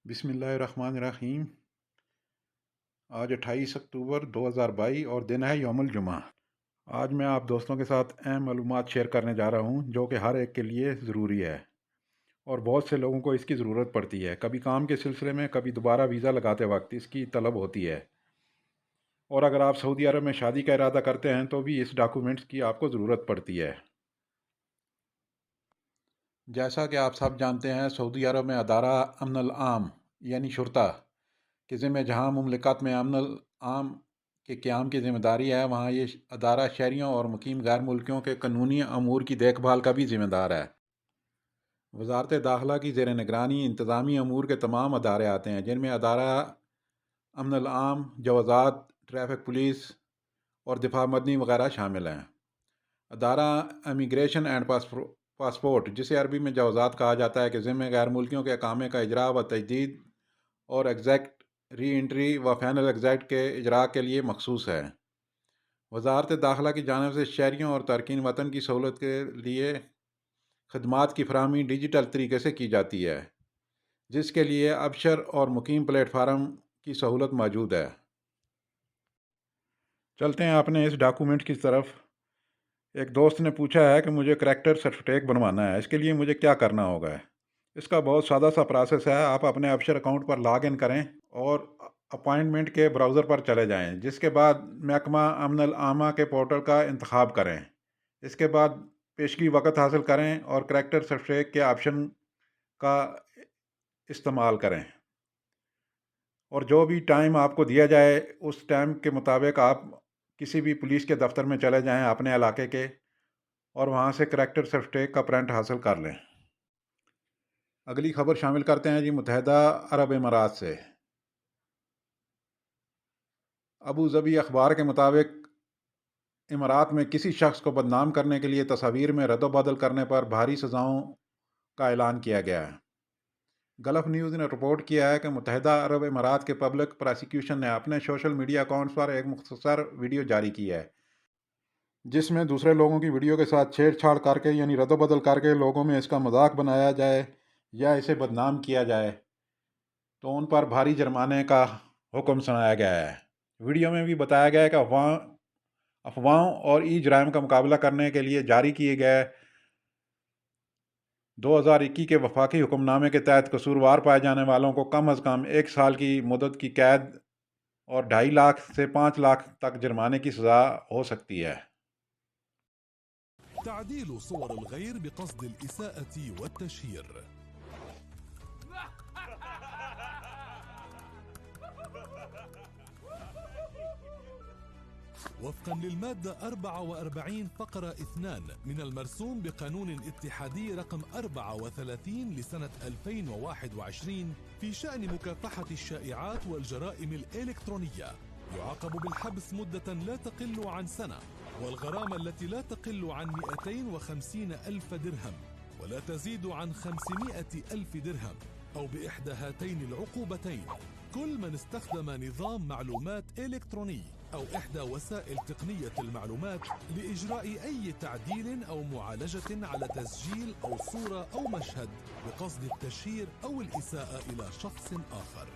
بسم اللہ الرحمن الرحیم۔ آج 28 اکتوبر 2022 اور دن ہے یوم الجمعہ۔ آج میں آپ دوستوں کے ساتھ اہم معلومات شیئر کرنے جا رہا ہوں جو کہ ہر ایک کے لیے ضروری ہے اور بہت سے لوگوں کو اس کی ضرورت پڑتی ہے، کبھی کام کے سلسلے میں، کبھی دوبارہ ویزا لگاتے وقت اس کی طلب ہوتی ہے، اور اگر آپ سعودی عرب میں شادی کا ارادہ کرتے ہیں تو بھی اس ڈاکومنٹس کی آپ کو ضرورت پڑتی ہے۔ جیسا کہ آپ سب جانتے ہیں، سعودی عرب میں ادارہ امن العام یعنی شرطہ کے ذمہ جہاں مملکت میں امن العام کے قیام کی ذمہ داری ہے، وہاں یہ ادارہ شہریوں اور مقیم غیر ملکیوں کے قانونی امور کی دیکھ بھال کا بھی ذمہ دار ہے۔ وزارت داخلہ کی زیر نگرانی انتظامی امور کے تمام ادارے آتے ہیں، جن میں ادارہ امن العام، جوازات، ٹریفک پولیس اور دفاع مدنی وغیرہ شامل ہیں۔ ادارہ امیگریشن اینڈ پاسپورٹ، جسے عربی میں جوازات کہا جاتا ہے، کہ ذمہ غیر ملکیوں کے اقامے کا اجراء و تجدید اور ایگزیکٹ ری انٹری و فائنل ایگزیکٹ کے اجراء کے لیے مخصوص ہے۔ وزارت داخلہ کی جانب سے شہریوں اور تارکین وطن کی سہولت کے لیے خدمات کی فراہمی ڈیجیٹل طریقے سے کی جاتی ہے، جس کے لیے ابشر اور مقیم پلیٹ فارم کی سہولت موجود ہے۔ چلتے ہیں اپنے اس ڈاکومنٹ کی طرف۔ ایک دوست نے پوچھا ہے کہ مجھے کریکٹر سرٹیفکیٹ بنوانا ہے، اس کے لیے مجھے کیا کرنا ہوگا؟ اس کا بہت سادہ سا پروسیس ہے۔ آپ اپنے ابشر اکاؤنٹ پر لاگ ان کریں اور اپائنٹمنٹ کے براؤزر پر چلے جائیں، جس کے بعد محکمہ امن العامہ کے پورٹل کا انتخاب کریں۔ اس کے بعد پیشگی وقت حاصل کریں اور کریکٹر سرٹیفکیٹ کے آپشن کا استعمال کریں، اور جو بھی ٹائم آپ کو دیا جائے اس ٹائم کے مطابق آپ کسی بھی پولیس کے دفتر میں چلے جائیں اپنے علاقے کے، اور وہاں سے کریکٹر سرٹیفکیٹ کا پرنٹ حاصل کر لیں۔ اگلی خبر شامل کرتے ہیں متحدہ عرب امارات سے۔ ابو ظبی اخبار کے مطابق امارات میں کسی شخص کو بدنام کرنے کے لیے تصاویر میں رد و بدل کرنے پر بھاری سزاؤں کا اعلان کیا گیا ہے۔ گلف نیوز نے رپورٹ کیا ہے کہ متحدہ عرب امارات کے پبلک پراسیکیوشن نے اپنے سوشل میڈیا اکاؤنٹس پر ایک مختصر ویڈیو جاری کی ہے، جس میں دوسرے لوگوں کی ویڈیو کے ساتھ چھیڑ چھاڑ کر کے یعنی رد و بدل کر کے لوگوں میں اس کا مذاق بنایا جائے یا اسے بدنام کیا جائے تو ان پر بھاری جرمانے کا حکم سنایا گیا ہے۔ ویڈیو میں بھی بتایا گیا ہے کہ افواہوں اور جرائم کا مقابلہ کرنے کے لیے جاری کیے گئے 2021 کے وفاقی حکم نامے کے تحت قصوروار پائے جانے والوں کو کم از کم 1 سال کی مدت کی قید اور 2.5 لاکھ سے 5 لاکھ تک جرمانے کی سزا ہو سکتی ہے۔ تعديل صور الغير بقصد الإساءة والتشهير. وفقا للمادة 44 فقرة 2 من المرسوم بقانون الاتحادي رقم 34 لسنة 2021 في شأن مكافحة الشائعات والجرائم الإلكترونية، يعاقب بالحبس مدة لا تقل عن سنة، والغرامة التي لا تقل عن 250 ألف درهم ولا تزيد عن 500 ألف درهم، أو بإحدى هاتين العقوبتين كل من استخدم نظام معلومات إلكتروني أو إحدى وسائل تقنية المعلومات لإجراء أي تعديل أو معالجة على تسجيل أو صورة أو مشهد بقصد التشهير أو الإساءة إلى شخص آخر.